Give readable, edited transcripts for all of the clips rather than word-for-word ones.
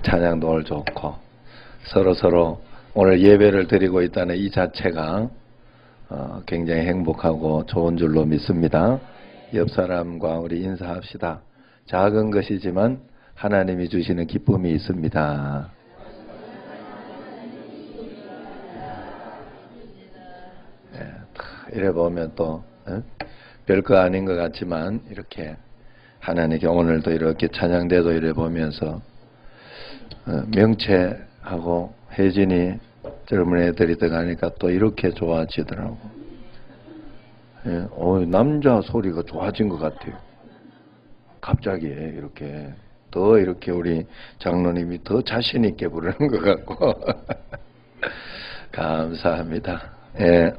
찬양도 오늘 좋고 서로 오늘 예배를 드리고 있다는 이 자체가 굉장히 행복하고 좋은 줄로 믿습니다. 옆 사람과 우리 인사합시다. 작은 것이지만 하나님이 주시는 기쁨이 있습니다. 이래 보면 또 별거 아닌 것 같지만 이렇게 하나님께 오늘도 이렇게 찬양대도 이래 보면서 명채하고 혜진이 젊은 애들이 들어가니까 또 이렇게 좋아지더라고. 남자 소리가 좋아진 것 같아요. 갑자기 이렇게 더 이렇게 우리 장로님이 더 자신 있게 부르는 것 같고 감사합니다. 예.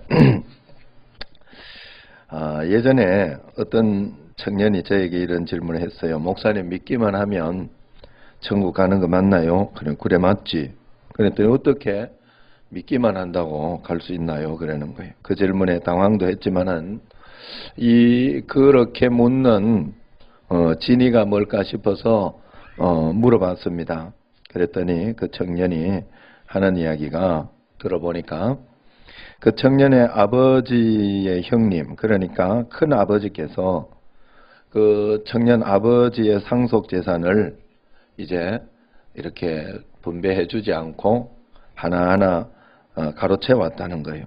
예전에 어떤 청년이 저에게 이런 질문을 했어요. 목사님 믿기만 하면 천국 가는 거 맞나요? 그래 맞지. 그랬더니 어떻게 믿기만 한다고 갈 수 있나요? 그러는 거예요. 그 질문에 당황도 했지만은 그렇게 묻는 진의가 뭘까 싶어서 물어봤습니다. 그랬더니 그 청년이 하는 이야기가 들어보니까 그 청년의 아버지의 형님, 그러니까 큰 아버지께서 그 청년 아버지의 상속 재산을 이제 이렇게 분배해 주지 않고 하나하나 가로채 왔다는 거예요.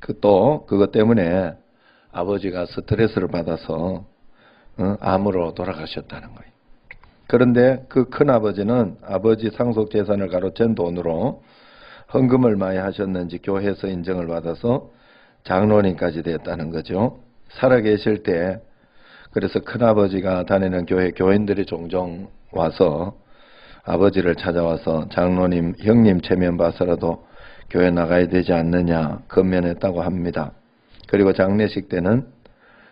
그것 때문에 아버지가 스트레스를 받아서 암으로 돌아가셨다는 거예요. 그런데 그 큰 아버지는 아버지 상속 재산을 가로챈 돈으로 헌금을 많이 하셨는지 교회에서 인정을 받아서 장로님까지 됐다는 거죠. 살아계실 때 그래서 큰아버지가 다니는 교인들이 종종 와서 아버지를 찾아와서 장로님, 형님 체면 봐서라도 교회 나가야 되지 않느냐 건면했다고 합니다. 그리고 장례식 때는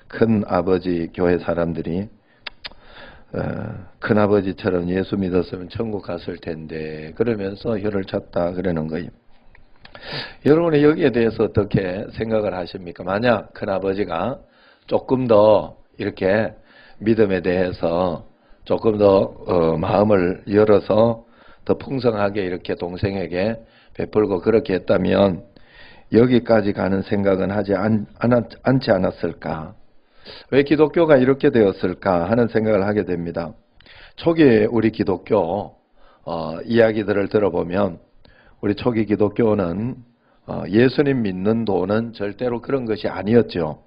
큰아버지 교회 사람들이 큰아버지처럼 예수 믿었으면 천국 갔을 텐데 그러면서 혀를 찼다 그러는 거예요. 여러분이 여기에 대해서 어떻게 생각을 하십니까? 만약 큰아버지가 조금 더 이렇게 믿음에 대해서 조금 더 마음을 열어서 더 풍성하게 이렇게 동생에게 베풀고 그렇게 했다면 여기까지 가는 생각은 하지 않지 않았을까? 왜 기독교가 이렇게 되었을까 하는 생각을 하게 됩니다. 초기 우리 기독교 이야기들을 들어보면 우리 초기 기독교는 예수님 믿는 도는 절대로 그런 것이 아니었죠.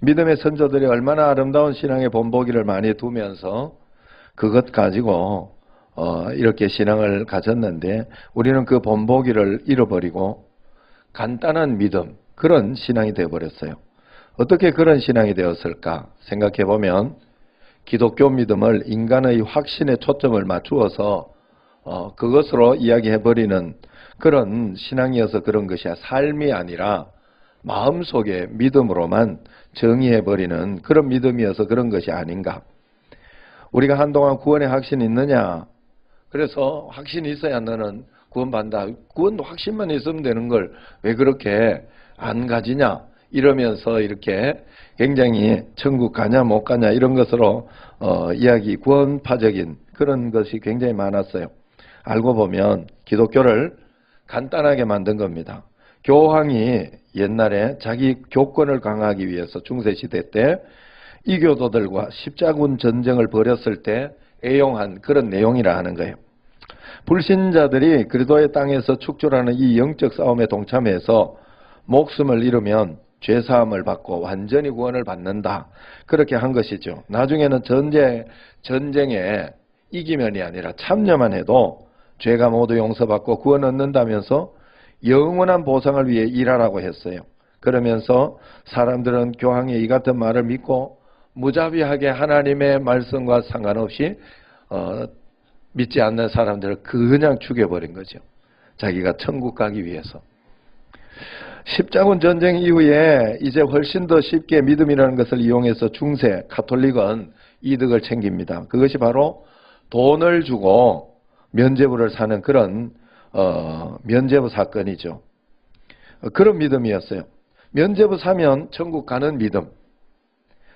믿음의 선조들이 얼마나 아름다운 신앙의 본보기를 많이 두면서 그것 가지고 이렇게 신앙을 가졌는데 우리는 그 본보기를 잃어버리고 간단한 믿음 그런 신앙이 되어버렸어요. 어떻게 그런 신앙이 되었을까 생각해 보면 기독교 믿음을 인간의 확신에 초점을 맞추어서 그것으로 이야기해버리는 그런 신앙이어서 그런 것이야. 삶이 아니라 마음속의 믿음으로만 정의해버리는 그런 믿음이어서 그런 것이 아닌가. 우리가 한동안 구원의 확신이 있느냐. 그래서 확신이 있어야 너는 구원받는다. 구원도 확신만 있으면 되는 걸 왜 그렇게 안 가지냐. 이러면서 이렇게 굉장히 천국 가냐 못 가냐 이런 것으로 구원파적인 그런 것이 굉장히 많았어요. 알고 보면 기독교를 간단하게 만든 겁니다. 교황이 옛날에 자기 교권을 강화하기 위해서 중세시대 때 이교도들과 십자군 전쟁을 벌였을 때 애용한 그런 내용이라 하는 거예요. 불신자들이 그리스도의 땅에서 축출하는 이 영적 싸움에 동참해서 목숨을 잃으면 죄사함을 받고 완전히 구원을 받는다. 그렇게 한 것이죠. 나중에는 전쟁에 이기면이 아니라 참여만 해도 죄가 모두 용서받고 구원 얻는다면서 영원한 보상을 위해 일하라고 했어요. 그러면서 사람들은 교황의 이 같은 말을 믿고 무자비하게 하나님의 말씀과 상관없이 믿지 않는 사람들을 그냥 죽여버린 거죠. 자기가 천국 가기 위해서. 십자군 전쟁 이후에 이제 훨씬 더 쉽게 믿음이라는 것을 이용해서 중세 가톨릭은 이득을 챙깁니다. 그것이 바로 돈을 주고 면죄부를 사는 그런 면죄부 사건이죠. 그런 믿음이었어요. 면죄부 사면 천국 가는 믿음.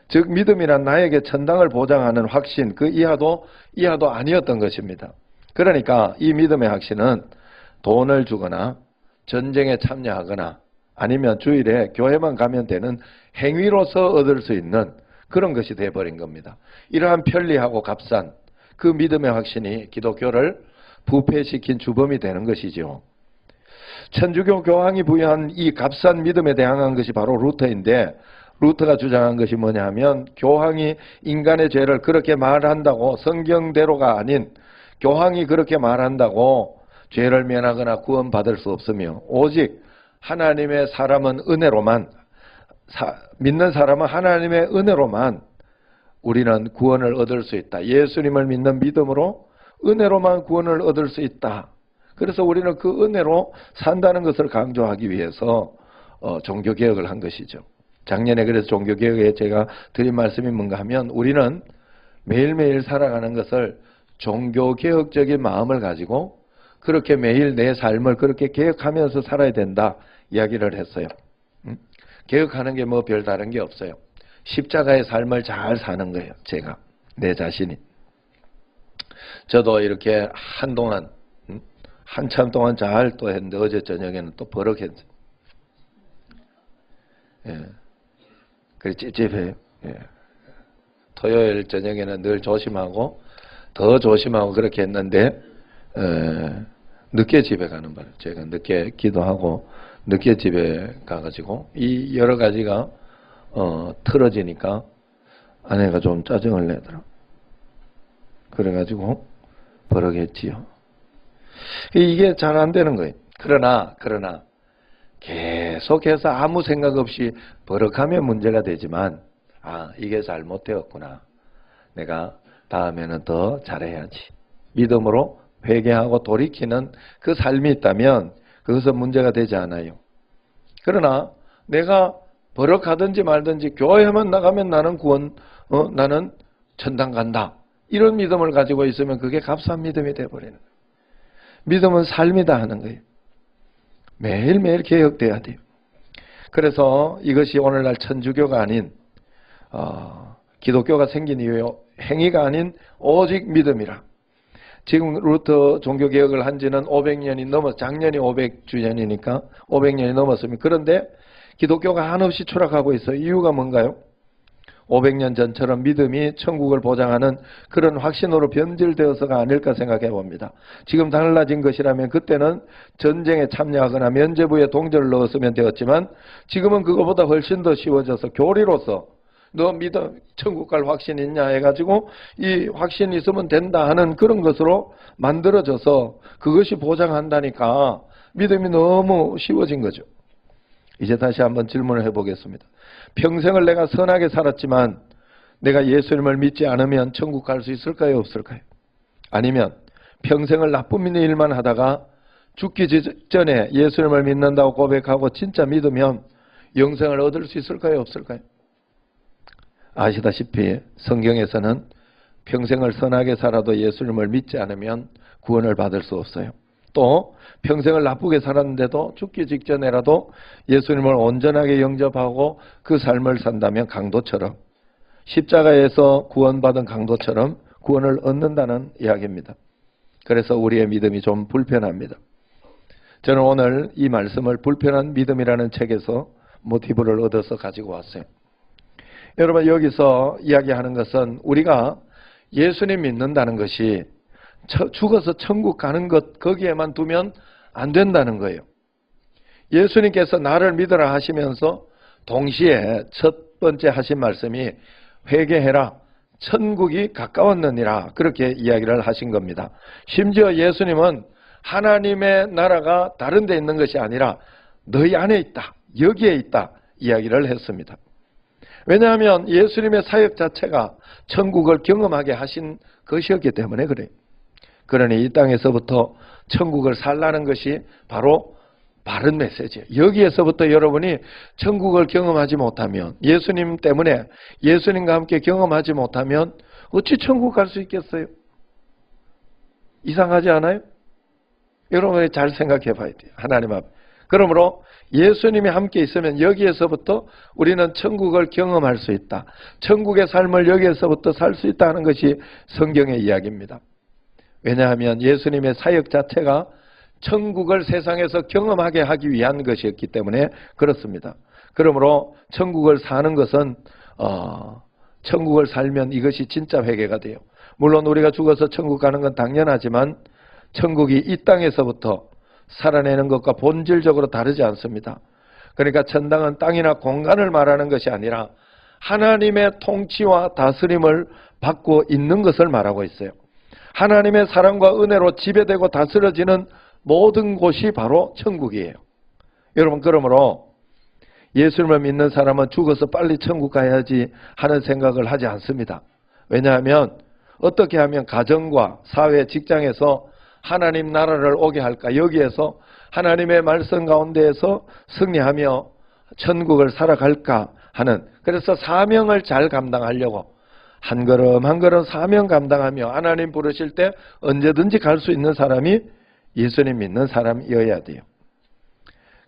즉 믿음이란 나에게 천당을 보장하는 확신 그 이하도 아니었던 것입니다. 그러니까 이 믿음의 확신은 돈을 주거나 전쟁에 참여하거나 아니면 주일에 교회만 가면 되는 행위로서 얻을 수 있는 그런 것이 되어버린 겁니다. 이러한 편리하고 값싼 그 믿음의 확신이 기독교를 부패시킨 주범이 되는 것이죠. 천주교 교황이 부여한 이 값싼 믿음에 대항한 것이 바로 루터인데, 루터가 주장한 것이 뭐냐 하면 교황이 인간의 죄를 그렇게 말한다고, 성경대로가 아닌 교황이 그렇게 말한다고 죄를 면하거나 구원받을 수 없으며, 오직 하나님의 사람은 은혜로만, 믿는 사람은 하나님의 은혜로만 우리는 구원을 얻을 수 있다. 예수님을 믿는 믿음으로 은혜로만 구원을 얻을 수 있다. 그래서 우리는 그 은혜로 산다는 것을 강조하기 위해서 종교개혁을 한 것이죠. 작년에 그래서 종교개혁에 제가 드린 말씀이 뭔가 하면, 우리는 매일매일 살아가는 것을 종교개혁적인 마음을 가지고 그렇게 매일 내 삶을 그렇게 개혁하면서 살아야 된다 이야기를 했어요. 개혁하는 게 뭐 별다른 게 없어요. 십자가의 삶을 잘 사는 거예요. 제가 내 자신이. 저도 이렇게 한동안 한참 동안 잘 또 했는데 어제 저녁에는 또 버럭했어요. 예. 그래 찝찝해요. 예. 토요일 저녁에는 늘 조심하고 더 조심하고 그렇게 했는데 늦게 집에 가는 바람, 제가 늦게 기도하고 늦게 집에 가가지고 이 여러 가지가 틀어지니까 아내가 좀 짜증을 내더라. 그래가지고 버럭했지요. 이게 잘 안 되는 거예요. 그러나 계속해서 아무 생각 없이 버럭하면 문제가 되지만, 이게 잘못되었구나, 내가 다음에는 더 잘해야지, 믿음으로 회개하고 돌이키는 그 삶이 있다면 그것은 문제가 되지 않아요. 그러나 내가 버럭하든지 말든지 교회만 나가면 나는 나는 천당 간다, 이런 믿음을 가지고 있으면 그게 값싼 믿음이 되어버리는 거예요. 믿음은 삶이다 하는 거예요. 매일매일 개혁돼야 돼요. 그래서 이것이 오늘날 천주교가 아닌 기독교가 생긴 이유에 행위가 아닌 오직 믿음이라. 지금 루터 종교개혁을 한 지는 500년이 넘어, 작년이 500주년이니까 500년이 넘었습니다. 그런데 기독교가 한없이 추락하고 있어요. 이유가 뭔가요? 500년 전처럼 믿음이 천국을 보장하는 그런 확신으로 변질되어서가 아닐까 생각해 봅니다. 지금 달라진 것이라면 그때는 전쟁에 참여하거나 면죄부에 동전을 넣었으면 되었지만 지금은 그거보다 훨씬 더 쉬워져서 교리로서 너 믿음 천국 갈 확신 있냐 해가지고 이 확신이 있으면 된다 하는 그런 것으로 만들어져서 그것이 보장한다니까 믿음이 너무 쉬워진 거죠. 이제 다시 한번 질문을 해보겠습니다. 평생을 내가 선하게 살았지만 내가 예수님을 믿지 않으면 천국 갈 수 있을까요? 없을까요? 아니면 평생을 나쁜 일만 하다가 죽기 전에 예수님을 믿는다고 고백하고 진짜 믿으면 영생을 얻을 수 있을까요? 없을까요? 아시다시피 성경에서는 평생을 선하게 살아도 예수님을 믿지 않으면 구원을 받을 수 없어요. 또 평생을 나쁘게 살았는데도 죽기 직전에라도 예수님을 온전하게 영접하고 그 삶을 산다면 강도처럼, 십자가에서 구원받은 강도처럼 구원을 얻는다는 이야기입니다. 그래서 우리의 믿음이 좀 불편합니다. 저는 오늘 이 말씀을 불편한 믿음이라는 책에서 모티브를 얻어서 가지고 왔어요. 여러분, 여기서 이야기하는 것은 우리가 예수님 믿는다는 것이 죽어서 천국 가는 것 거기에만 두면 안 된다는 거예요. 예수님께서 나를 믿으라 하시면서 동시에 첫 번째 하신 말씀이 회개해라, 천국이 가까웠느니라, 그렇게 이야기를 하신 겁니다. 심지어 예수님은 하나님의 나라가 다른 데 있는 것이 아니라 너희 안에 있다, 여기에 있다 이야기를 했습니다. 왜냐하면 예수님의 사역 자체가 천국을 경험하게 하신 것이었기 때문에 그래요. 그러니 이 땅에서부터 천국을 살라는 것이 바로 바른 메시지예요. 여기에서부터 여러분이 천국을 경험하지 못하면, 예수님 때문에 예수님과 함께 경험하지 못하면 어찌 천국 갈 수 있겠어요? 이상하지 않아요? 여러분이 잘 생각해 봐야 돼요. 하나님 앞에. 그러므로 예수님이 함께 있으면 여기에서부터 우리는 천국을 경험할 수 있다. 천국의 삶을 여기에서부터 살 수 있다는 것이 성경의 이야기입니다. 왜냐하면 예수님의 사역 자체가 천국을 세상에서 경험하게 하기 위한 것이었기 때문에 그렇습니다. 그러므로 천국을 사는 것은 천국을 살면 이것이 진짜 회개가 돼요. 물론 우리가 죽어서 천국 가는 건 당연하지만 천국이 이 땅에서부터 살아내는 것과 본질적으로 다르지 않습니다. 그러니까 천당은 땅이나 공간을 말하는 것이 아니라 하나님의 통치와 다스림을 받고 있는 것을 말하고 있어요. 하나님의 사랑과 은혜로 지배되고 다스려지는 모든 곳이 바로 천국이에요. 여러분, 그러므로 예수님을 믿는 사람은 죽어서 빨리 천국 가야지 하는 생각을 하지 않습니다. 왜냐하면 어떻게 하면 가정과 사회, 직장에서 하나님 나라를 오게 할까? 여기에서 하나님의 말씀 가운데에서 승리하며 천국을 살아갈까 하는, 그래서 사명을 잘 감당하려고 한 걸음 한 걸음 사명 감당하며 하나님 부르실 때 언제든지 갈 수 있는 사람이 예수님 믿는 사람이어야 돼요.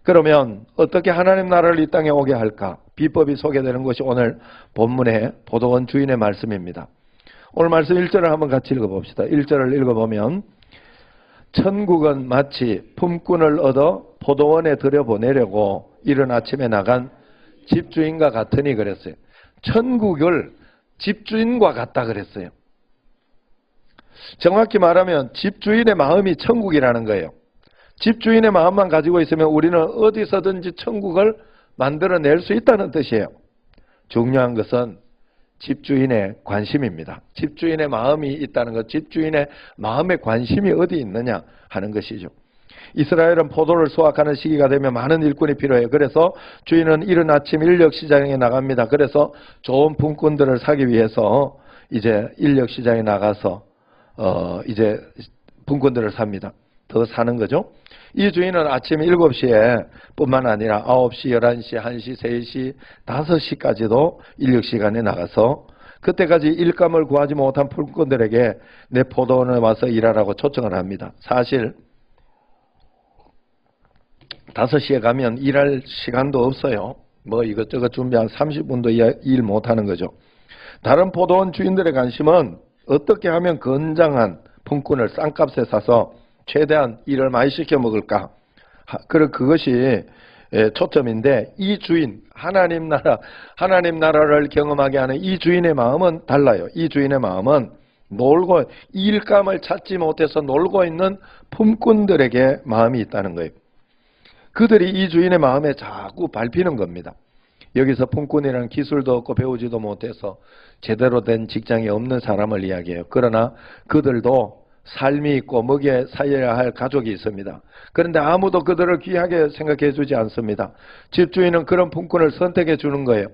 그러면 어떻게 하나님 나라를 이 땅에 오게 할까? 비법이 소개되는 것이 오늘 본문의 포도원 주인의 말씀입니다. 오늘 말씀 1절을 한번 같이 읽어봅시다. 1절을 읽어보면 천국은 마치 품꾼을 얻어 포도원에 들여보내려고 이른 아침에 나간 집주인과 같으니 그랬어요. 천국을 집주인과 같다 그랬어요. 정확히 말하면 집주인의 마음이 천국이라는 거예요. 집주인의 마음만 가지고 있으면 우리는 어디서든지 천국을 만들어낼 수 있다는 뜻이에요. 중요한 것은 집주인의 관심입니다. 집주인의 마음이 있다는 것, 집주인의 마음의 관심이 어디 있느냐 하는 것이죠. 이스라엘은 포도를 수확하는 시기가 되면 많은 일꾼이 필요해요. 그래서 주인은 이른 아침 인력시장에 나갑니다. 그래서 좋은 품꾼들을 사기 위해서 이제 인력시장에 나가서 이제 품꾼들을 삽니다. 더 사는 거죠. 이 주인은 아침 7시에 뿐만 아니라 9시, 11시, 1시, 3시, 5시까지도 인력시간에 나가서 그때까지 일감을 구하지 못한 품꾼들에게 내 포도원에 와서 일하라고 초청을 합니다. 사실 5시에 가면 일할 시간도 없어요. 뭐 이것저것 준비 한 30분도 일 못하는 거죠. 다른 포도원 주인들의 관심은 어떻게 하면 건장한 품꾼을 싼값에 사서 최대한 일을 많이 시켜 먹을까. 그것이 초점인데 이 주인, 하나님 나라를 경험하게 하는 이 주인의 마음은 달라요. 이 주인의 마음은 일감을 찾지 못해서 놀고 있는 품꾼들에게 마음이 있다는 거예요. 그들이 이 주인의 마음에 자꾸 밟히는 겁니다. 여기서 품꾼이라는 기술도 없고 배우지도 못해서 제대로 된 직장이 없는 사람을 이야기해요. 그러나 그들도 삶이 있고 먹여 살려야 할 가족이 있습니다. 그런데 아무도 그들을 귀하게 생각해 주지 않습니다. 집주인은 그런 품꾼을 선택해 주는 거예요.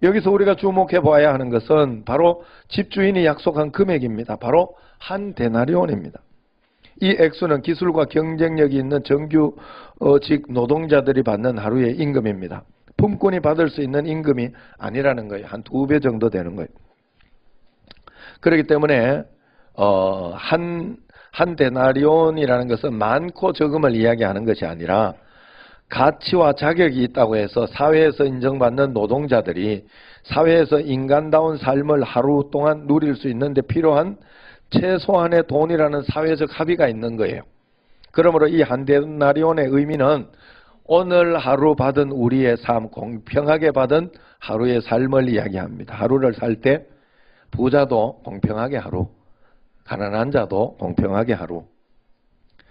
여기서 우리가 주목해 봐야 하는 것은 바로 집주인이 약속한 금액입니다. 바로 한 데나리온입니다. 이 액수는 기술과 경쟁력이 있는 정규직 노동자들이 받는 하루의 임금입니다. 품꾼이 받을 수 있는 임금이 아니라는 거예요. 한 2배 정도 되는 거예요. 그렇기 때문에 한 데나리온이라는 것은 많고 적음을 이야기하는 것이 아니라 가치와 자격이 있다고 해서 사회에서 인정받는 노동자들이 사회에서 인간다운 삶을 하루 동안 누릴 수 있는데 필요한 최소한의 돈이라는 사회적 합의가 있는 거예요. 그러므로 이 한 데나리온의 의미는 오늘 하루 받은 우리의 삶, 공평하게 받은 하루의 삶을 이야기합니다. 하루를 살 때 부자도 공평하게 하루, 가난한 자도 공평하게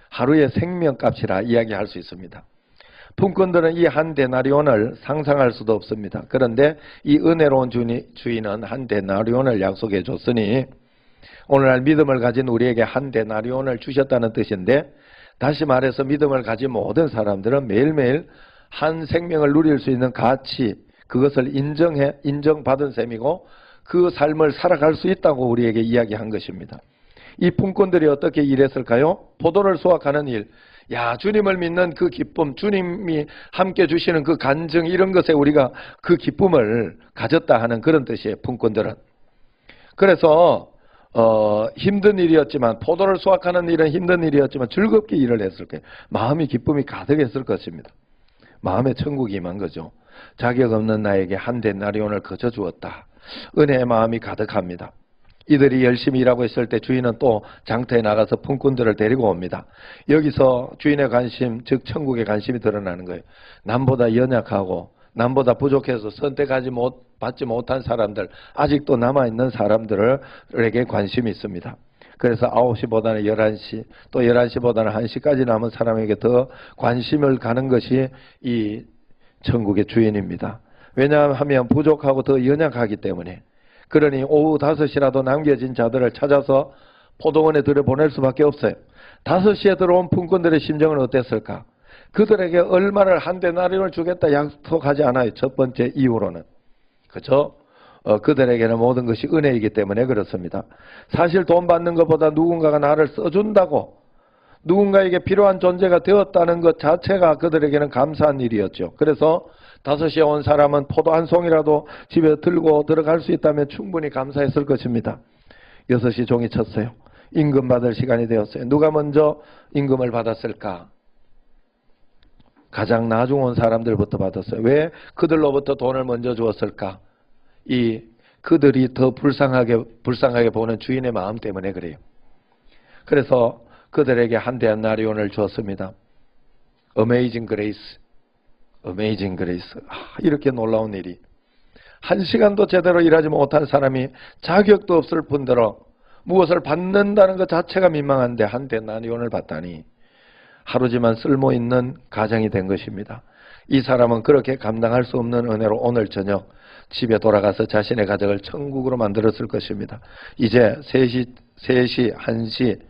하루의 생명값이라 이야기할 수 있습니다. 품꾼들은 이 한 데나리온을 상상할 수도 없습니다. 그런데 이 은혜로운 주인은 한 데나리온을 약속해 줬으니 오늘날 믿음을 가진 우리에게 한 데나리온을 주셨다는 뜻인데, 다시 말해서 믿음을 가진 모든 사람들은 매일매일 한 생명을 누릴 수 있는 가치, 그것을 인정받은 셈이고 그 삶을 살아갈 수 있다고 우리에게 이야기한 것입니다. 이 품꾼들이 어떻게 일했을까요? 포도를 수확하는 일, 주님을 믿는 그 기쁨, 주님이 함께 주시는 그 간증, 이런 것에 우리가 그 기쁨을 가졌다 하는 그런 뜻이에요. 품꾼들은. 그래서 힘든 일이었지만, 포도를 수확하는 일은 힘든 일이었지만 즐겁게 일을 했을 거예요. 마음이 기쁨이 가득했을 것입니다. 마음에 천국이 임한 거죠. 자격 없는 나에게 한 데나리온을 거저 주었다. 은혜의 마음이 가득합니다. 이들이 열심히 일하고 있을 때 주인은 또 장터에 나가서 품꾼들을 데리고 옵니다. 여기서 주인의 관심, 즉 천국의 관심이 드러나는 거예요. 남보다 연약하고 남보다 부족해서 받지 못한 사람들, 아직도 남아있는 사람들에게 관심이 있습니다. 그래서 9시보다는 11시, 또 11시보다는 1시까지 남은 사람에게 더 관심을 가는 것이 이 천국의 주인입니다. 왜냐하면 부족하고 더 연약하기 때문에. 그러니 오후 5시라도 남겨진 자들을 찾아서 포도원에 들여보낼 수밖에 없어요. 5시에 들어온 품꾼들의 심정은 어땠을까? 그들에게 얼마를 한 데나리온을 주겠다 약속하지 않아요. 첫 번째 이유로는. 그렇죠? 그들에게는 모든 것이 은혜이기 때문에 그렇습니다. 사실 돈 받는 것보다 누군가가 나를 써준다고, 누군가에게 필요한 존재가 되었다는 것 자체가 그들에게는 감사한 일이었죠. 그래서 5시에 온 사람은 포도 한 송이라도 집에 들고 들어갈 수 있다면 충분히 감사했을 것입니다. 6시 종이 쳤어요. 임금 받을 시간이 되었어요. 누가 먼저 임금을 받았을까? 가장 나중 온 사람들부터 받았어요. 왜 그들로부터 돈을 먼저 주었을까? 그들이 더 불쌍하게 보는 주인의 마음 때문에 그래요. 그래서 그들에게 한 데나리온을 주었습니다. Amazing Grace. Amazing Grace. 이렇게 놀라운 일이. 1시간도 제대로 일하지 못한 사람이 자격도 없을 뿐더러 무엇을 받는다는 것 자체가 민망한데 한 데나리온을 받다니 하루지만 쓸모있는 가정이 된 것입니다. 이 사람은 그렇게 감당할 수 없는 은혜로 오늘 저녁 집에 돌아가서 자신의 가정을 천국으로 만들었을 것입니다. 이제 3시, 1시,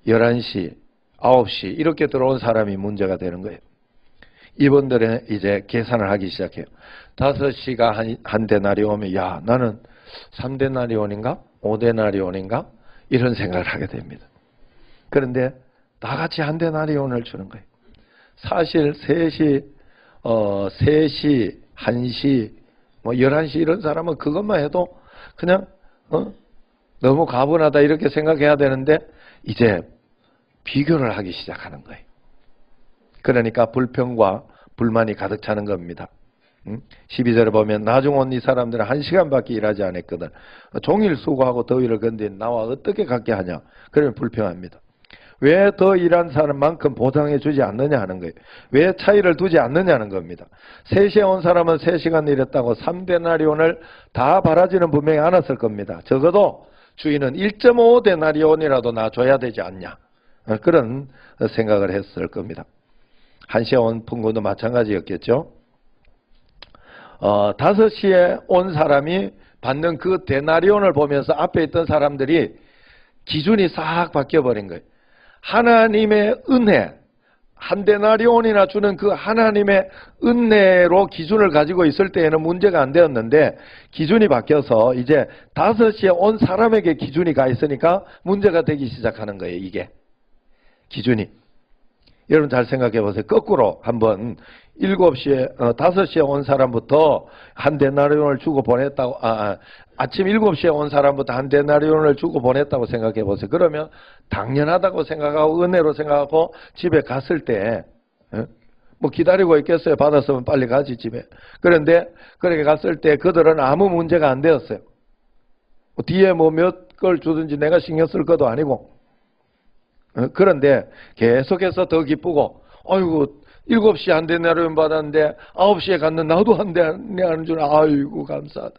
11시, 9시 이렇게 들어온 사람이 문제가 되는 거예요. 이분들은 이제 계산을 하기 시작해요. 5시가 한 데나리온이면 야 나는 3데나리온인가? 5데나리온인가? 이런 생각을 하게 됩니다. 그런데 나같이 한 데나리온을 주는 거예요. 사실 3시, 1시, 11시 이런 사람은 그것만 해도 그냥 너무 가분하다 이렇게 생각해야 되는데 이제 비교를 하기 시작하는 거예요. 그러니까 불평과 불만이 가득 차는 겁니다. 12절에 보면 나중 온 이 사람들은 1시간밖에 일하지 않았거든. 종일 수고하고 더위를 견딘 나와 어떻게 같게 하냐. 그러면 불평합니다. 왜 더 일한 사람만큼 보상해 주지 않느냐 하는 거예요. 왜 차이를 두지 않느냐는 겁니다. 3시에 온 사람은 3시간 일했다고 3데나리온을 다 바라지는 분명히 않았을 겁니다. 적어도 주인은 1.5데나리온이라도 놔줘야 되지 않냐. 그런 생각을 했을 겁니다. 1시에 온 품꾼도 마찬가지였겠죠. 5시에 온 사람이 받는 그 데나리온을 보면서 앞에 있던 사람들이 기준이 싹 바뀌어버린 거예요. 하나님의 은혜, 한 데나리온이나 주는 그 하나님의 은혜로 기준을 가지고 있을 때에는 문제가 안 되었는데 기준이 바뀌어서 이제 5시에 온 사람에게 기준이 가 있으니까 문제가 되기 시작하는 거예요. 이게 기준이. 여러분 잘 생각해 보세요. 거꾸로 한번 5시에 온 사람부터 한 데나리온을 주고 보냈다고, 아침 7시에 온 사람부터 한 데나리온을 주고 보냈다고 생각해 보세요. 그러면 당연하다고 생각하고 은혜로 생각하고 집에 갔을 때, 뭐 기다리고 있겠어요. 받았으면 빨리 가지 집에. 그런데 그렇게 갔을 때 그들은 아무 문제가 안 되었어요. 뒤에 뭐 몇 걸 주든지 내가 신경 쓸 것도 아니고. 그런데 계속해서 더 기쁘고, 아이고, 7시에 한 데나리온 받았는데 9시에 갔는데 나도 한 데나리온 줄, 아이고 감사하다.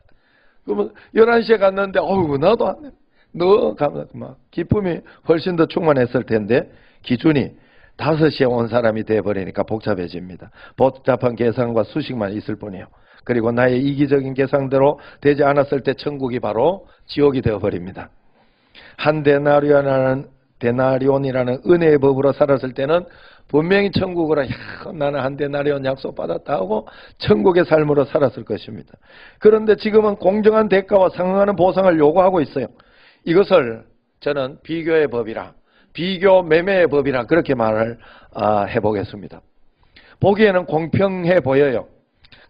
그러면 11시에 갔는데 아이고 나도 한 데, 너 감사하다. 막 기쁨이 훨씬 더 충만했을 텐데 기준이 5시에 온 사람이 돼버리니까 복잡해집니다. 복잡한 계산과 수식만 있을 뿐이에요. 그리고 나의 이기적인 계산대로 되지 않았을 때 천국이 바로 지옥이 되어버립니다. 한 데나리온이라는 은혜의 법으로 살았을 때는 분명히 천국으로 나는 한 데나리온 약속 받았다 하고 천국의 삶으로 살았을 것입니다. 그런데 지금은 공정한 대가와 상응하는 보상을 요구하고 있어요. 이것을 저는 비교의 법이라, 비교 매매의 법이라 그렇게 말을 해보겠습니다. 보기에는 공평해 보여요.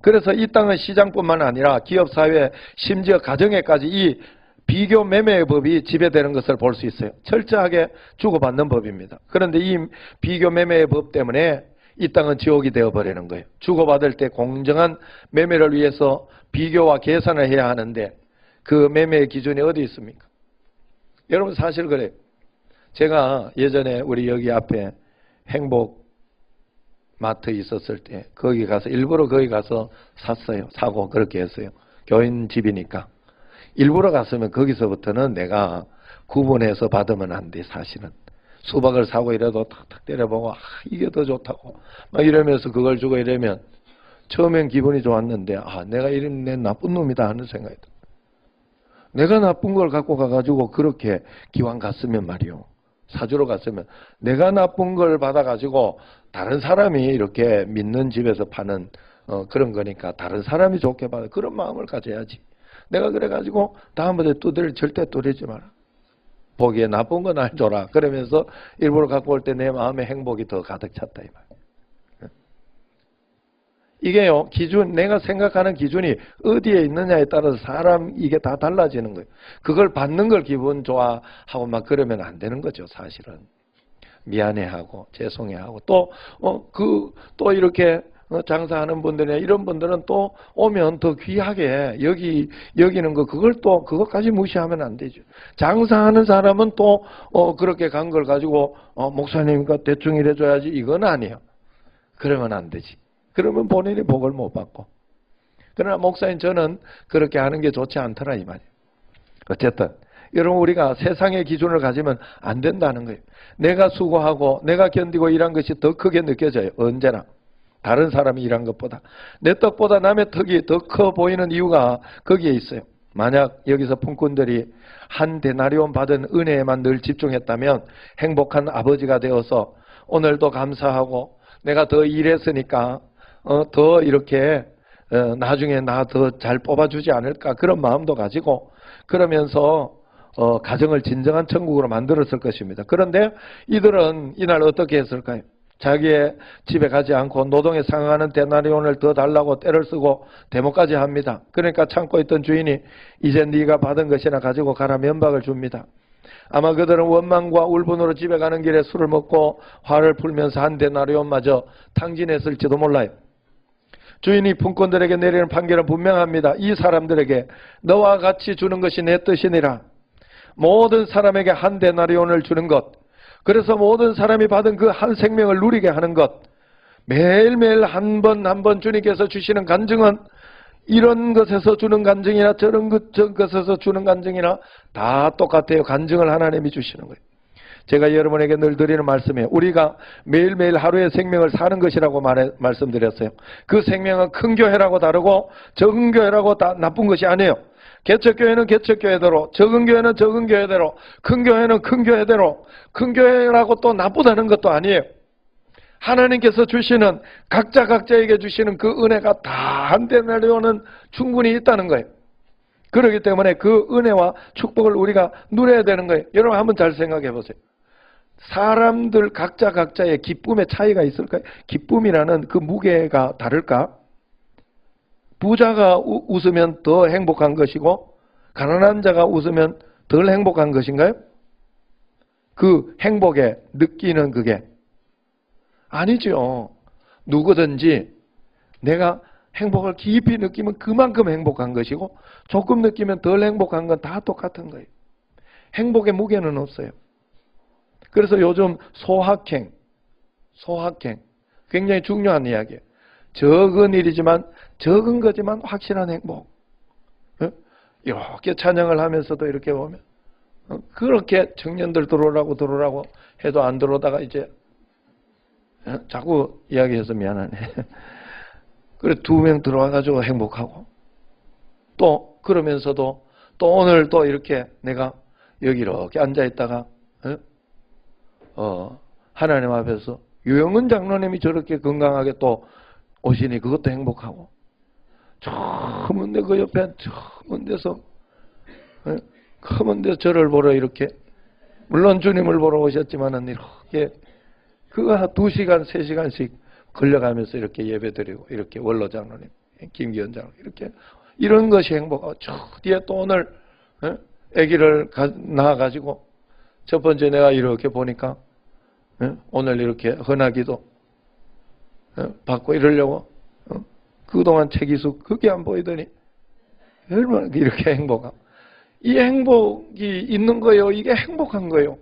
그래서 이 땅의 시장뿐만 아니라 기업사회 심지어 가정에까지 이 비교 매매의 법이 지배되는 것을 볼 수 있어요. 철저하게 주고받는 법입니다. 그런데 이 비교 매매의 법 때문에 이 땅은 지옥이 되어버리는 거예요. 주고받을 때 공정한 매매를 위해서 비교와 계산을 해야 하는데 그 매매의 기준이 어디 있습니까? 여러분 사실 그래요. 제가 예전에 우리 여기 앞에 행복 마트 있었을 때 거기 가서 일부러 거기 가서 샀어요. 사고 그렇게 했어요. 교인 집이니까. 일부러 갔으면 거기서부터는 내가 구분해서 받으면 안 돼. 사실은. 수박을 사고 이래도 탁탁 때려보고 이게 더 좋다고 막 이러면서 그걸 주고 이러면 처음엔 기분이 좋았는데 내가 이런 내 나쁜 놈이다 하는 생각이 들어요. 내가 나쁜 걸 갖고 가가지고 그렇게 기왕 갔으면 말이요. 사주러 갔으면 내가 나쁜 걸 받아가지고 다른 사람이 이렇게 믿는 집에서 파는 그런 거니까 다른 사람이 좋게 받아. 그런 마음을 가져야지. 내가 그래가지고 다음번에 절대 두드리지 마라. 보기에 나쁜 건 날 줘라. 그러면서 일부러 갖고 올 때 내 마음에 행복이 더 가득 찼다 이 말. 이게요, 기준, 내가 생각하는 기준이 어디에 있느냐에 따라서 사람 이게 다 달라지는 거예요. 그걸 받는 걸 기분 좋아하고 막 그러면 안 되는 거죠, 사실은. 미안해하고, 죄송해하고, 또 이렇게 장사하는 분들이나 이런 분들은 또 오면 더 귀하게 여기는 거, 그것까지 무시하면 안 되죠. 장사하는 사람은 또, 그렇게 간 걸 가지고, 목사님과 대충 이래줘야지, 이건 아니에요. 그러면 안 되지. 그러면 본인이 복을 못 받고. 그러나 목사님 저는 그렇게 하는 게 좋지 않더라 이 말이에요. 어쨌든 여러분 우리가 세상의 기준을 가지면 안 된다는 거예요. 내가 수고하고 내가 견디고 일한 것이 더 크게 느껴져요. 언제나. 다른 사람이 일한 것보다. 내 떡보다 남의 떡이 더 커 보이는 이유가 거기에 있어요. 만약 여기서 품꾼들이 한 데나리온 받은 은혜에만 늘 집중했다면 행복한 아버지가 되어서 오늘도 감사하고 내가 더 일했으니까 더 이렇게 나중에 나 더 잘 뽑아주지 않을까 그런 마음도 가지고 그러면서 가정을 진정한 천국으로 만들었을 것입니다. 그런데 이들은 이날 어떻게 했을까요? 자기의 집에 가지 않고 노동에 상응하는 데나리온을 더 달라고 떼를 쓰고 데모까지 합니다. 그러니까 참고 있던 주인이 이제 네가 받은 것이나 가지고 가라 면박을 줍니다. 아마 그들은 원망과 울분으로 집에 가는 길에 술을 먹고 화를 풀면서 한 데나리온마저 탕진했을지도 몰라요. 주인이 품꾼들에게 내리는 판결은 분명합니다. 이 사람들에게 너와 같이 주는 것이 내 뜻이니라. 모든 사람에게 한 데나리온을 주는 것. 그래서 모든 사람이 받은 그 한 생명을 누리게 하는 것. 매일매일 한 번 주님께서 주시는 간증은 이런 것에서 주는 간증이나 저런 것에서 주는 간증이나 다 똑같아요. 간증을 하나님이 주시는 거예요. 제가 여러분에게 늘 드리는 말씀이에요. 우리가 매일매일 하루의 생명을 사는 것이라고 말씀드렸어요. 그 생명은 큰 교회라고 다르고 적은 교회라고 다 나쁜 것이 아니에요. 개척교회는 개척교회대로, 적은 교회는 적은 교회대로, 큰 교회는 큰 교회대로, 큰 교회라고 또 나쁘다는 것도 아니에요. 하나님께서 주시는 각자에게 주시는 그 은혜가 다 한데 내려오는 충분히 있다는 거예요. 그렇기 때문에 그 은혜와 축복을 우리가 누려야 되는 거예요. 여러분 한번 잘 생각해 보세요. 사람들 각자의 기쁨의 차이가 있을까요? 기쁨이라는 그 무게가 다를까? 부자가 웃으면 더 행복한 것이고 가난한 자가 웃으면 덜 행복한 것인가요? 그 행복에 느끼는 그게 아니죠. 누구든지 내가 행복을 깊이 느끼면 그만큼 행복한 것이고 조금 느끼면 덜 행복한 건 다 똑같은 거예요. 행복의 무게는 없어요. 그래서 요즘 소확행 굉장히 중요한 이야기예요. 적은 일이지만 적은 거지만 확실한 행복. 이렇게 찬양을 하면서도 이렇게 보면 그렇게 청년들 들어오라고 해도 안 들어오다가 이제 자꾸 이야기해서 미안하네. 그래 2명 들어와가지고 행복하고 또 그러면서도 또 오늘 또 이렇게 내가 여기 이렇게 앉아있다가 하나님 앞에서 유영은 장로님이 저렇게 건강하게 또 오시니 그것도 행복하고 저 먼 데 그 옆에 저 먼 데서 먼 데서 저를 보러 이렇게 물론 주님을 보러 오셨지만은 이렇게 그거 2시간 3시간씩 걸려가면서 이렇게 예배드리고 이렇게 원로 장로님 김기현 장로님 이렇게 이런 것이 행복하고 저 뒤에 또 오늘 아기를 낳아가지고 첫 번째 내가 이렇게 보니까 오늘 이렇게 헌하기도 받고 이러려고 그동안 책이수 그게 안 보이더니 얼마나 이렇게 행복하고 이 행복이 있는 거예요. 이게 행복한 거예요.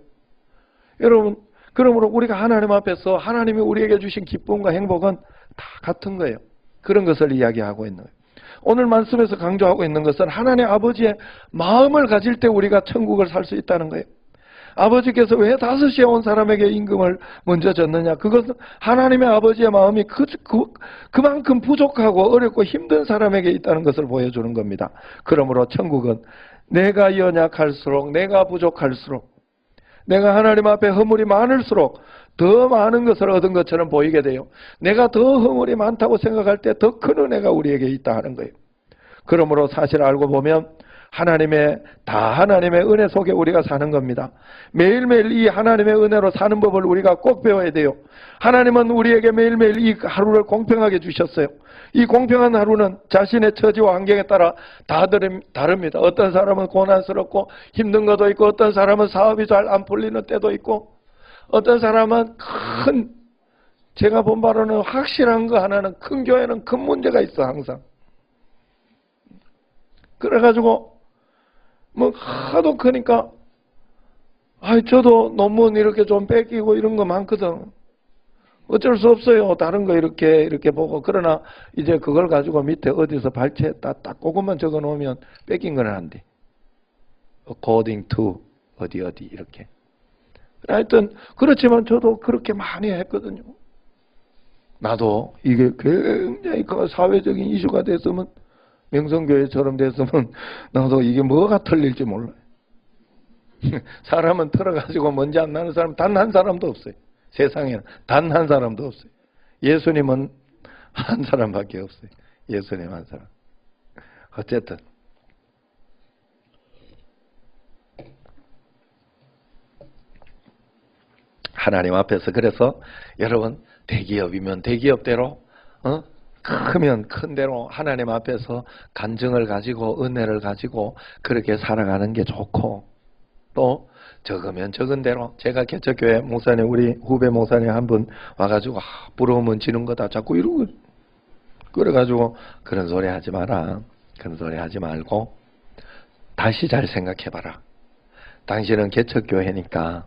여러분, 그러므로 우리가 하나님 앞에서 하나님이 우리에게 주신 기쁨과 행복은 다 같은 거예요. 그런 것을 이야기하고 있는 거예요. 오늘 말씀에서 강조하고 있는 것은 하나님 아버지의 마음을 가질 때 우리가 천국을 살 수 있다는 거예요. 아버지께서 왜 5시에 온 사람에게 임금을 먼저 줬느냐? 그것은 하나님의 아버지의 마음이 그만큼 부족하고 어렵고 힘든 사람에게 있다는 것을 보여주는 겁니다. 그러므로 천국은 내가 연약할수록, 내가 부족할수록, 내가 하나님 앞에 허물이 많을수록 더 많은 것을 얻은 것처럼 보이게 돼요. 내가 더 허물이 많다고 생각할 때 더 큰 은혜가 우리에게 있다 하는 거예요. 그러므로 사실 알고 보면 하나님의 은혜 속에 우리가 사는 겁니다. 매일매일 이 하나님의 은혜로 사는 법을 우리가 꼭 배워야 돼요. 하나님은 우리에게 매일매일 이 하루를 공평하게 주셨어요. 이 공평한 하루는 자신의 처지와 환경에 따라 다 다릅니다. 어떤 사람은 고난스럽고 힘든 것도 있고, 어떤 사람은 사업이 잘 안 풀리는 때도 있고, 어떤 사람은 제가 본 바로는 확실한 거 하나는, 큰 교회는 큰 문제가 있어 항상. 그래가지고 하도 크니까 저도 논문 이렇게 좀 뺏기고 이런 거 많거든. 어쩔 수 없어요. 다른 거 이렇게 보고. 그러나 이제 그걸 가지고 밑에 어디서 발췌 딱 그것만 적어 놓으면 뺏긴 건 안 돼. according to 어디 이렇게. 하여튼 그렇지만 저도 그렇게 많이 했거든요. 나도 이게 굉장히 사회적인 이슈가 됐으면, 명성교회처럼 됐으면 나도 이게 뭐가 틀릴지 몰라요. 사람은 틀어가지고 먼지 안 나는 사람 단 한 사람도 없어요. 세상에는 단 한 사람도 없어요. 예수님은 한 사람밖에 없어요. 예수님 한 사람. 어쨌든 하나님 앞에서, 그래서 여러분 대기업이면 대기업대로, 크면 큰 대로 하나님 앞에서 간증을 가지고 은혜를 가지고 그렇게 살아가는 게 좋고, 또 적으면 적은 대로, 제가 개척교회 목사님, 우리 후배 목사님 한 분 와가지고 부러우면 지는 거다 자꾸 이러고, 그래가지고 그런 소리 하지 마라. 그런 소리 하지 말고 다시 잘 생각해봐라. 당신은 개척교회니까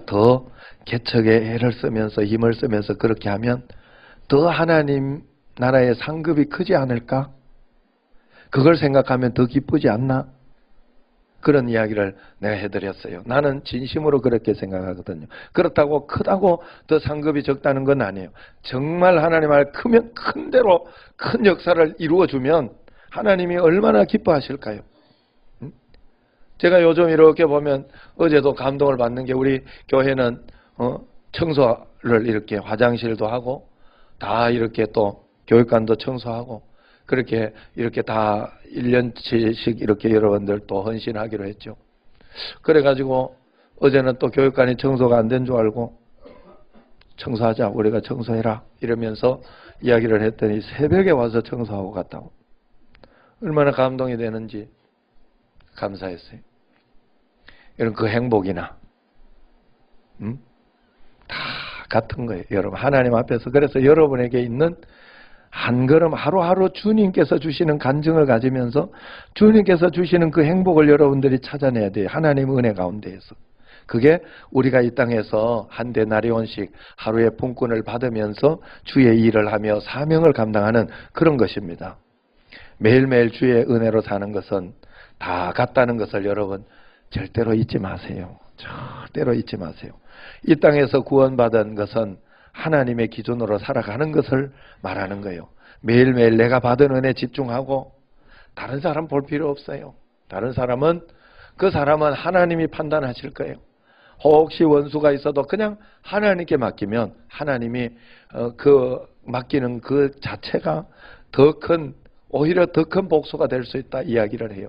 더 개척에 애를 쓰면서 힘을 쓰면서 그렇게 하면 더 하나님 나라의 상급이 크지 않을까? 그걸 생각하면 더 기쁘지 않나? 그런 이야기를 내가 해드렸어요. 나는 진심으로 그렇게 생각하거든요. 그렇다고 크다고 더 상급이 적다는 건 아니에요. 정말 하나님 말 크면 큰 대로 큰 역사를 이루어주면 하나님이 얼마나 기뻐하실까요? 제가 요즘 이렇게 보면, 어제도 감동을 받는 게, 우리 교회는 청소를 이렇게 화장실도 하고 다 이렇게 또 교육관도 청소하고 그렇게 이렇게 다 1년치씩 이렇게 여러분들 또 헌신하기로 했죠. 그래가지고 어제는 또 교육관이 청소가 안 된 줄 알고, 청소하자, 우리가 청소해라 이러면서 이야기를 했더니 새벽에 와서 청소하고 갔다고. 얼마나 감동이 되는지 감사했어요. 이런 그 행복이나 다 같은 거예요. 여러분 하나님 앞에서. 그래서 여러분에게 있는 한 걸음 하루하루 주님께서 주시는 간증을 가지면서 주님께서 주시는 그 행복을 여러분들이 찾아내야 돼요. 하나님 은혜 가운데에서. 그게 우리가 이 땅에서 한 데나리온씩 하루에 품꾼을 받으면서 주의 일을 하며 사명을 감당하는 그런 것입니다. 매일매일 주의 은혜로 사는 것은 다 같다는 것을 여러분 절대로 잊지 마세요. 절대로 잊지 마세요. 이 땅에서 구원받은 것은 하나님의 기준으로 살아가는 것을 말하는 거예요. 매일매일 내가 받은 은혜 집중하고 다른 사람 볼 필요 없어요. 다른 사람은, 그 사람은 하나님이 판단하실 거예요. 혹시 원수가 있어도 그냥 하나님께 맡기면 하나님이 맡기는 그 자체가 오히려 더 큰 복수가 될 수 있다 이야기를 해요.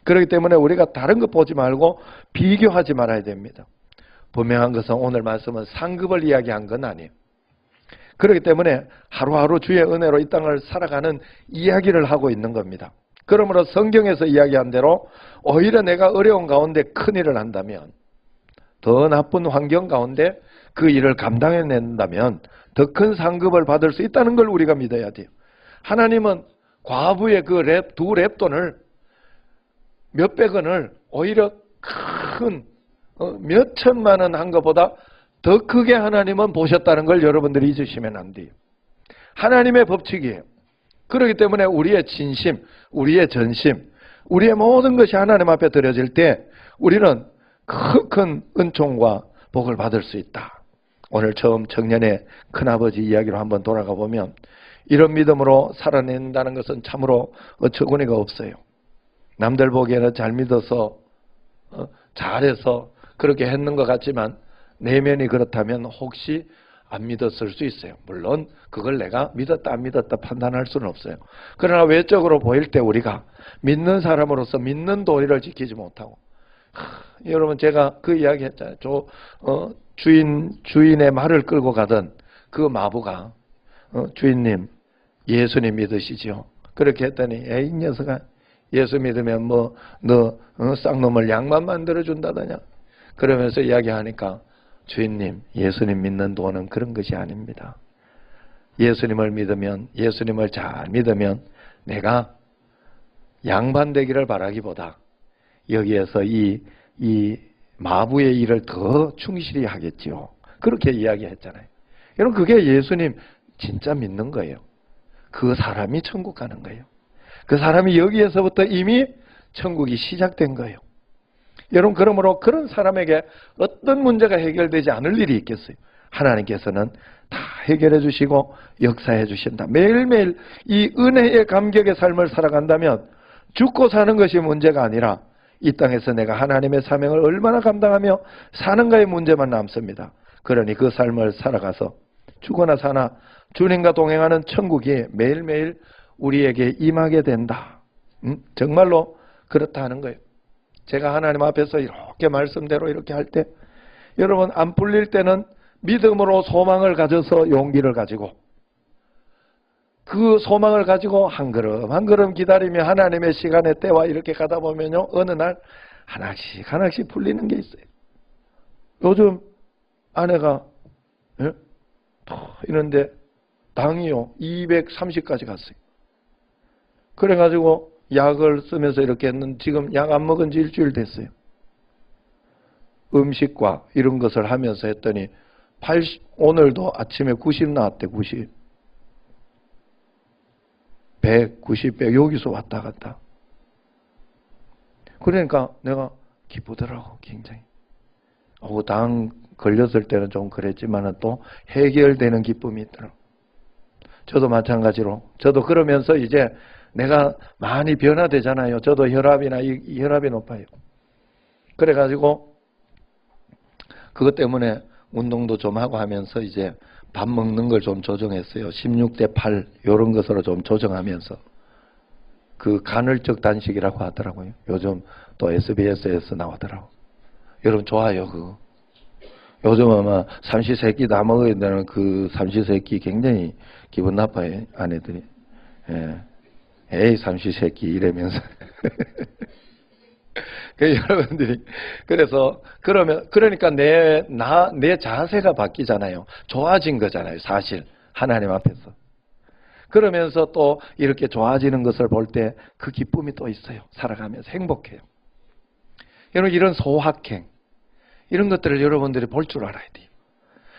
그렇기 때문에 우리가 다른 것 보지 말고 비교하지 말아야 됩니다. 분명한 것은 오늘 말씀은 상급을 이야기한 건 아니에요. 그렇기 때문에 하루하루 주의 은혜로 이 땅을 살아가는 이야기를 하고 있는 겁니다. 그러므로 성경에서 이야기한 대로 오히려 내가 어려운 가운데 큰일을 한다면, 더 나쁜 환경 가운데 그 일을 감당해낸다면 더 큰 상급을 받을 수 있다는 걸 우리가 믿어야 돼요. 하나님은 과부의 그 두 랩돈을 몇백 원을 오히려 큰 몇 천만 원 한 것보다 더 크게 하나님은 보셨다는 걸 여러분들이 잊으시면 안 돼요. 하나님의 법칙이에요. 그렇기 때문에 우리의 진심, 우리의 전심, 우리의 모든 것이 하나님 앞에 드려질 때 우리는 큰 은총과 복을 받을 수 있다. 오늘 처음 청년의 큰아버지 이야기로 한번 돌아가 보면 이런 믿음으로 살아낸다는 것은 참으로 어처구니가 없어요. 남들 보기에는 잘 믿어서 잘해서 그렇게 했는 것 같지만 내면이 그렇다면 혹시 안 믿었을 수 있어요. 물론 그걸 내가 믿었다 안 믿었다 판단할 수는 없어요. 그러나 외적으로 보일 때 우리가 믿는 사람으로서 믿는 도리를 지키지 못하고 여러분 제가 그 이야기 했잖아요. 주인의 말을 끌고 가던 그 마부가 주인님 예수님 믿으시죠? 그렇게 했더니 에이 녀석아 예수 믿으면 너 쌍놈을 양만 만들어준다더냐 그러면서 이야기하니까 주인님 예수님 믿는 도는 그런 것이 아닙니다. 예수님을 믿으면 예수님을 잘 믿으면 내가 양반되기를 바라기보다 여기에서 이 마부의 일을 더 충실히 하겠지요. 그렇게 이야기했잖아요. 여러분 그게 예수님 진짜 믿는 거예요. 그 사람이 천국 가는 거예요. 그 사람이 여기에서부터 이미 천국이 시작된 거예요. 여러분 그러므로 그런 사람에게 어떤 문제가 해결되지 않을 일이 있겠어요. 하나님께서는 다 해결해 주시고 역사해 주신다. 매일매일 이 은혜의 감격의 삶을 살아간다면 죽고 사는 것이 문제가 아니라 이 땅에서 내가 하나님의 사명을 얼마나 감당하며 사는가의 문제만 남습니다. 그러니 그 삶을 살아가서 죽거나 사나 주님과 동행하는 천국이 매일매일 우리에게 임하게 된다. 정말로 그렇다 하는 거예요. 제가 하나님 앞에서 이렇게 말씀대로 이렇게 할 때 여러분 안 풀릴 때는 믿음으로 소망을 가져서 용기를 가지고 그 소망을 가지고 한 걸음 한 걸음 기다리며 하나님의 시간의 때와 이렇게 가다 보면요 어느 날 하나씩 풀리는 게 있어요. 요즘 아내가 이런데 당이요 230까지 갔어요. 그래가지고 약을 쓰면서 이렇게 했는데 지금 약 안 먹은 지 일주일 됐어요. 음식과 이런 것을 하면서 했더니 오늘도 아침에 90 나왔대. 90 100, 90, 100 여기서 왔다 갔다. 그러니까 내가 기쁘더라고 굉장히. 당 걸렸을 때는 좀 그랬지만 또 해결되는 기쁨이 있더라고. 저도 마찬가지로 저도 그러면서 이제 내가 많이 변화되잖아요. 저도 혈압이 높아요. 그래가지고 그것 때문에 운동도 좀 하고 하면서 이제 밥 먹는 걸 좀 조정했어요. 16대 8 이런 것으로 좀 조정하면서 그 간헐적 단식이라고 하더라고요. 요즘 또 SBS에서 나오더라고. 여러분 좋아요 그거. 요즘 아마 삼시세끼 다 먹어야 되는 그 삼시세끼 굉장히 기분 나빠요 아내들이. 예. 에이 삼시세끼 이러면서 여러분들이 그래서 그러니까 내 자세가 바뀌잖아요. 좋아진 거잖아요 사실 하나님 앞에서. 그러면서 또 이렇게 좋아지는 것을 볼 때 그 기쁨이 또 있어요. 살아가면서 행복해요. 여러분 이런 소확행 이런 것들을 여러분들이 볼 줄 알아야 돼요.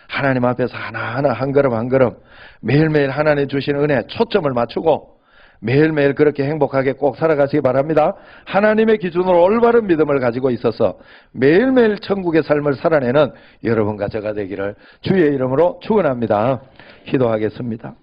하나님 앞에서 하나하나 한 걸음 한 걸음 매일매일 하나님 주시는 은혜에 초점을 맞추고 매일매일 그렇게 행복하게 꼭 살아가시기 바랍니다. 하나님의 기준으로 올바른 믿음을 가지고 있어서 매일매일 천국의 삶을 살아내는 여러분과 저가 되기를 주의 이름으로 축원합니다. 기도하겠습니다.